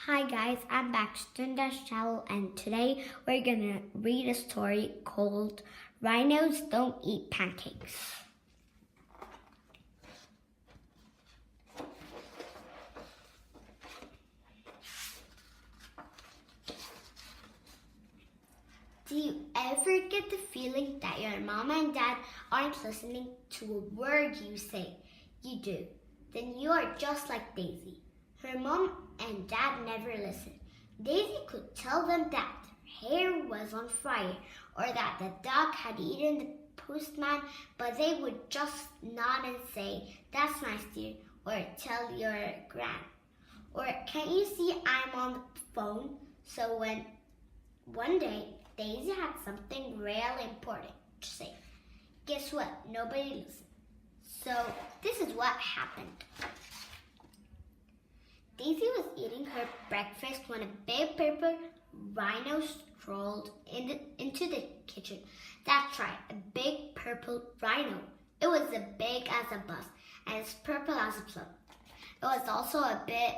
Hi guys, I'm Baxton Shallow and today we're gonna read a story called Rhinos Don't Eat Pancakes. Do you ever get the feeling that your mom and dad aren't listening to a word you say? You do. Then you are just like Daisy. Her mom and dad never listened. Daisy could tell them that their hair was on fire or that the dog had eaten the postman, but they would just nod and say, "That's nice, dear," or "Tell your gran," or "Can't you see I'm on the phone?" So when one day Daisy had something really important to say, guess what? Nobody listened. So this is what happened. Daisy was eating her breakfast when a big purple rhino strolled into the kitchen. That's right, a big purple rhino. It was as big as a bus and as purple as a plum. It was also a bit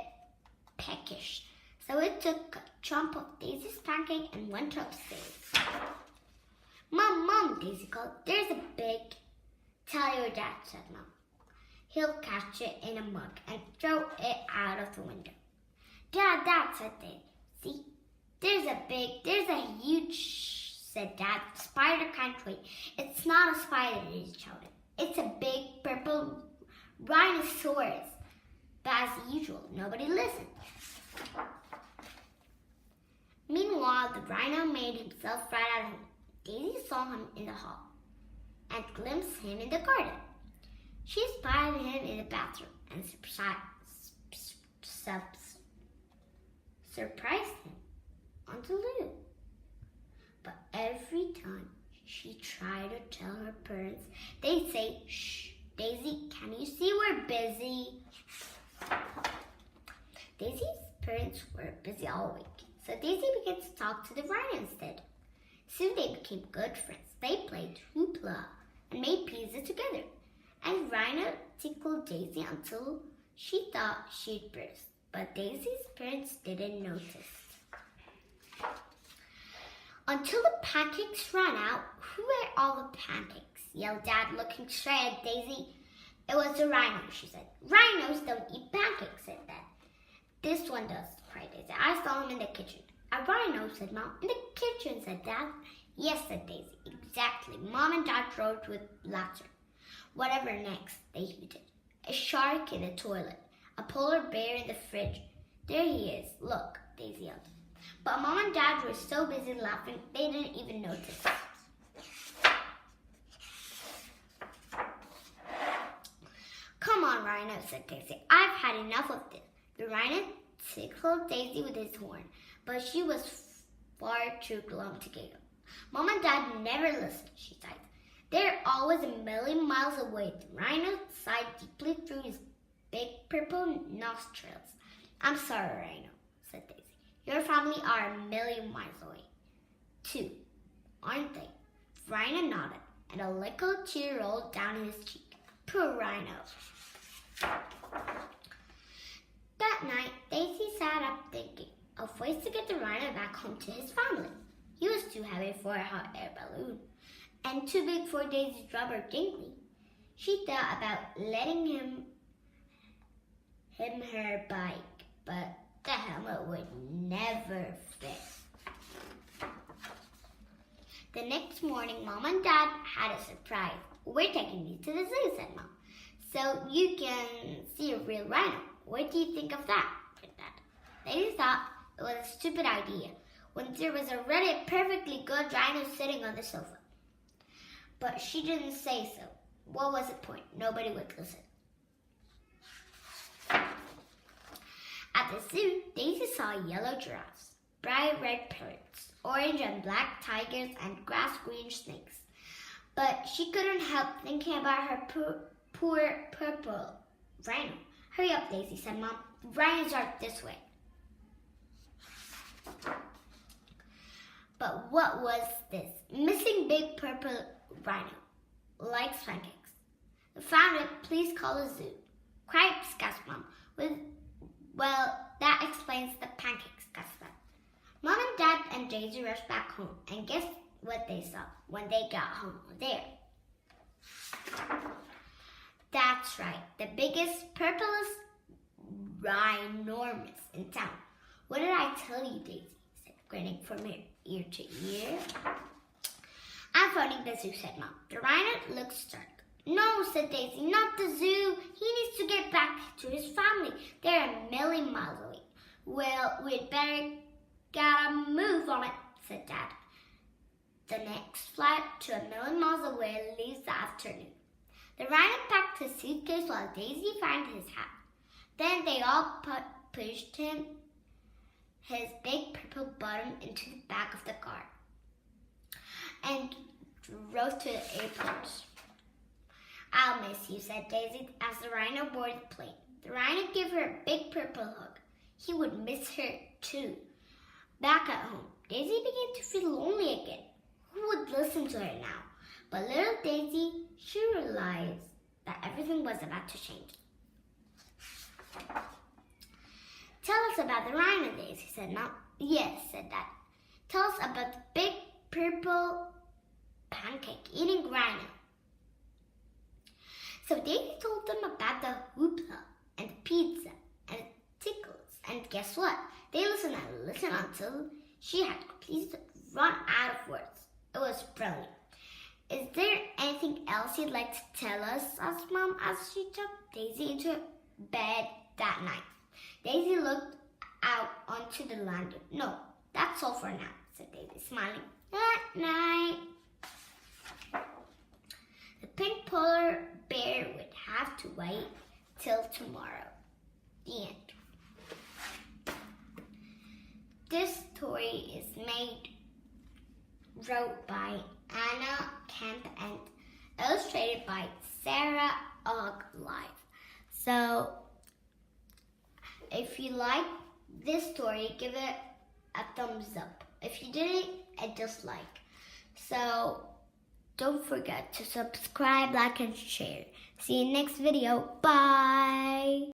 peckish, so it took a chomp of Daisy's pancake and went upstairs. "Mom, Mom," Daisy called, "there's a big..." "Tell your dad," said Mom. "He'll catch it in a mug and throw it out of the window." Dad, said Daisy. "See, there's a huge," said Dad. "Spider can't wait." "It's not a spider," Daisy shouted. "It's a big purple rhinoceros." But as usual, nobody listened. Meanwhile, the rhino made himself right at home. Daisy saw him in the hall and glimpsed him in the garden. She spied him in the bathroom and surprised him on the loo. But every time she tried to tell her parents, they'd say, "Shh, Daisy, can you see we're busy?" Daisy's parents were busy all week, so Daisy began to talk to the rhino instead. Soon they became good friends. They played hoopla and made pizza together. And Rhino tickled Daisy until she thought she'd burst. But Daisy's parents didn't notice. Until the pancakes ran out. "Who ate all the pancakes?" yelled Dad, looking straight at Daisy. "It was the rhino," she said. "Rhinos don't eat pancakes," said Dad. "This one does," cried Daisy. "I saw him in the kitchen." "A rhino," said Mom. "In the kitchen," said Dad. "Yes," said Daisy. "Exactly." Mom and Dad roared with laughter. Whatever next, they hooted. "A shark in the toilet, a polar bear in the fridge. There he is. Look," Daisy yelled. But Mom and Dad were so busy laughing, they didn't even notice. "Come on, Rhino," said Daisy. "I've had enough of this." The rhino tickled Daisy with his horn, but she was far too glum to giggle. "Mom and Dad never listened," she sighed. "They're always a million miles away." The rhino sighed deeply through his big purple nostrils. "I'm sorry, Rhino," said Daisy. "Your family are a million miles away, too, aren't they?" Rhino nodded, and a little tear rolled down his cheek. Poor Rhino. That night, Daisy sat up thinking of ways to get the rhino back home to his family. He was too heavy for a hot air balloon and too big for Daisy's rubber dinghy. She thought about letting him her bike, but the helmet would never fit. The next morning, Mom and Dad had a surprise. "We're taking you to the zoo," said Mom, "so you can see a real rhino. What do you think of that?" said Dad. Daisy thought it was a stupid idea when there was already a perfectly good rhino sitting on the sofa. But she didn't say so. What was the point? Nobody would listen. At the zoo, Daisy saw yellow giraffes, bright red parrots, orange and black tigers, and grass-green snakes. But she couldn't help thinking about her poor purple rhino. "Hurry up, Daisy," said Mom. "The rhinos are this way." But what was this missing big purple rhino? "Likes pancakes." "Found it. Please call the zoo." "Cripes," gasped Mom. "Well, that explains the pancake and Daisy rushed back home. And guess what they saw when they got home there? That's right, the biggest, purplest rhinormous in town. What did I tell you, Daisy? Said, grinning from ear to ear. I'm phoning the zoo, said Mom. The rhino looked stark. No, said Daisy, not the zoo. He needs to get back to his family. They're a million miles away. Well, we'd better get a move on it, said Dad. The next flight to a million miles away leaves the afternoon. The rhino packed his suitcase while Daisy found his hat. Then they all pushed his big purple bottom into the back of the car and drove to the airport. I'll miss you, said Daisy as the rhino boarded the plane. The rhino gave her a big purple hug. He would miss her too. Back at home, Daisy began to feel lonely again. Who would listen to her now? But little Daisy, she realized that everything was about to change. Tell us about the rhino, Daisy said. No, yes, said Dad. Tell us about the big purple pancake-eating rhino. So Daisy told them about the hoopla and the pizza and the tickles. And guess what? They listened and listened until she had completely run out of words. It was brilliant. Is there anything else you'd like to tell us? Asked Mom as she took Daisy into bed that night. Daisy looked out onto the landing. No, that's all for now, said Daisy, smiling. Good night. The pink polar bear would have to wait till tomorrow. The end. This story is wrote by Anna Kemp and illustrated by Sarah Live. So, if you like this story, give it a thumbs up. If you didn't, a dislike. So, don't forget to subscribe, like, and share. See you next video. Bye!